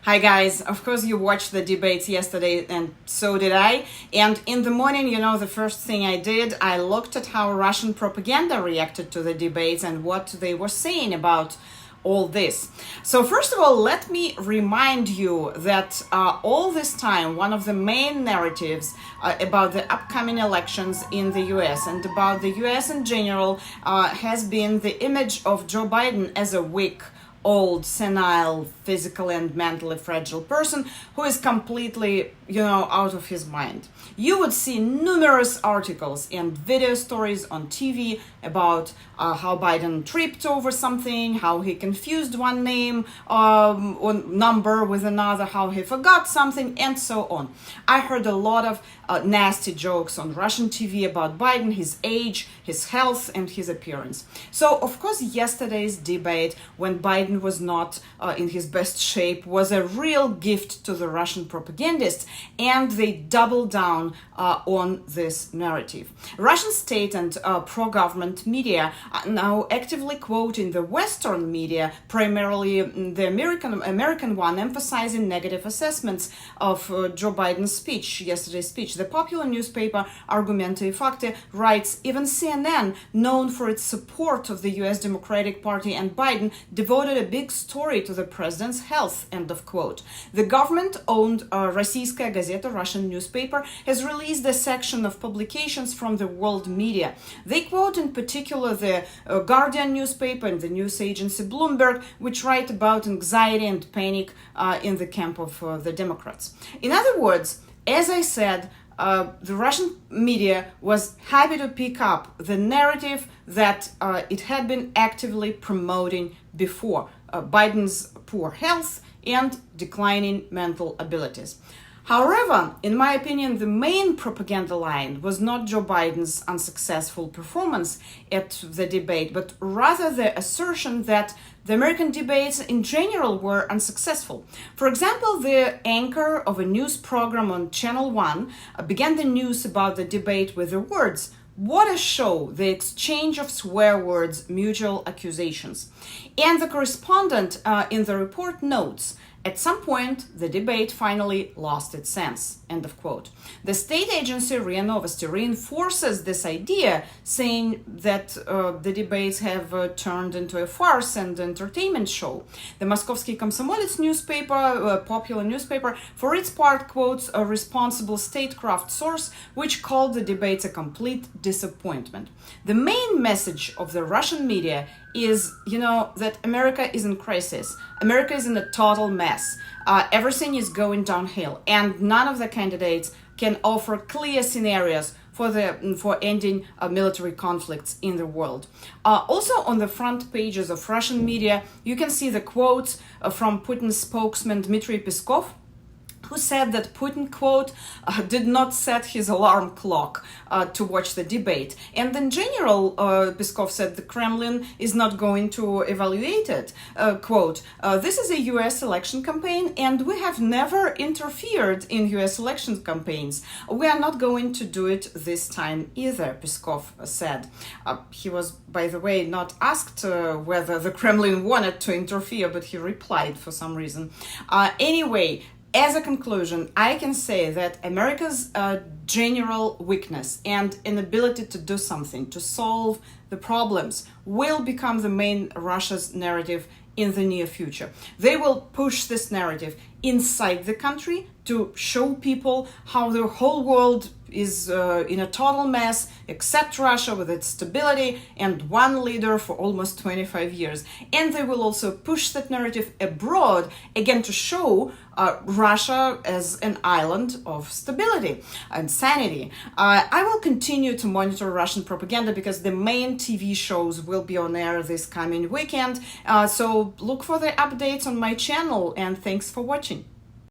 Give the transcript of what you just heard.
Hi guys, of course you watched the debates yesterday and so did I. And in the morning, the first thing I did, I looked at how Russian propaganda reacted to the debates and what they were saying about all this. So first of all, let me remind you that all this time, one of the main narratives about the upcoming elections in the US and about the US in general has been the image of Joe Biden as a weak, old, senile, physically and mentally fragile person who is completely, out of his mind. You would see numerous articles and video stories on TV about how Biden tripped over something, how he confused one name or number with another, how he forgot something, and so on. I heard a lot of nasty jokes on Russian TV about Biden, his age, his health, and his appearance. So, of course, yesterday's debate, when Biden was not in his best shape, was a real gift to the Russian propagandists, and they doubled down on this narrative. Russian state and pro-government media are now actively quoting the Western media, primarily the American one, emphasizing negative assessments of Joe Biden's speech, yesterday's speech. The popular newspaper Argumenты и Fakты writes, even CNN, known for its support of the US Democratic Party and Biden, devoted a big story to the president's health, end of quote. The government-owned Российская газета, Russian newspaper, has released a section of publications from the world media. They quote in particular the Guardian newspaper and the news agency Bloomberg, which write about anxiety and panic in the camp of the Democrats. In other words, as I said, the Russian media was happy to pick up the narrative that it had been actively promoting before, Biden's poor health and declining mental abilities. However, in my opinion, the main propaganda line was not Joe Biden's unsuccessful performance at the debate, but rather the assertion that the American debates in general were unsuccessful. For example, the anchor of a news program on Channel 1 began the news about the debate with the words, "What a show, the exchange of swear words, mutual accusations." And the correspondent in the report notes, at some point, the debate finally lost its sense, end of quote. The state agency RIA Novosti reinforces this idea, saying that the debates have turned into a farce and entertainment show. The Moskovsky Komsomolets newspaper, a popular newspaper, for its part quotes a responsible statecraft source which called the debates a complete disappointment. The main message of the Russian media is, that America is in crisis. America is in a total mess. Everything is going downhill, and none of the candidates can offer clear scenarios for ending military conflicts in the world. Also, on the front pages of Russian media, you can see the quotes from Putin's spokesman Dmitry Peskov, who said that Putin, quote, did not set his alarm clock to watch the debate. And in general, Peskov said the Kremlin is not going to evaluate it. Quote, this is a US election campaign and we have never interfered in US election campaigns. We are not going to do it this time either, Peskov said. He was, by the way, not asked whether the Kremlin wanted to interfere, but he replied for some reason. Anyway, as a conclusion, I can say that America's general weakness and inability to do something, to solve the problems, will become the main Russia's narrative in the near future. They will push this narrative inside the country to show people how the whole world is in a total mess, except Russia with its stability and one leader for almost 25 years. And they will also push that narrative abroad, again, to show Russia as an island of stability and sanity. I will continue to monitor Russian propaganda because the main TV shows will be on air this coming weekend. So look for the updates on my channel, and thanks for watching.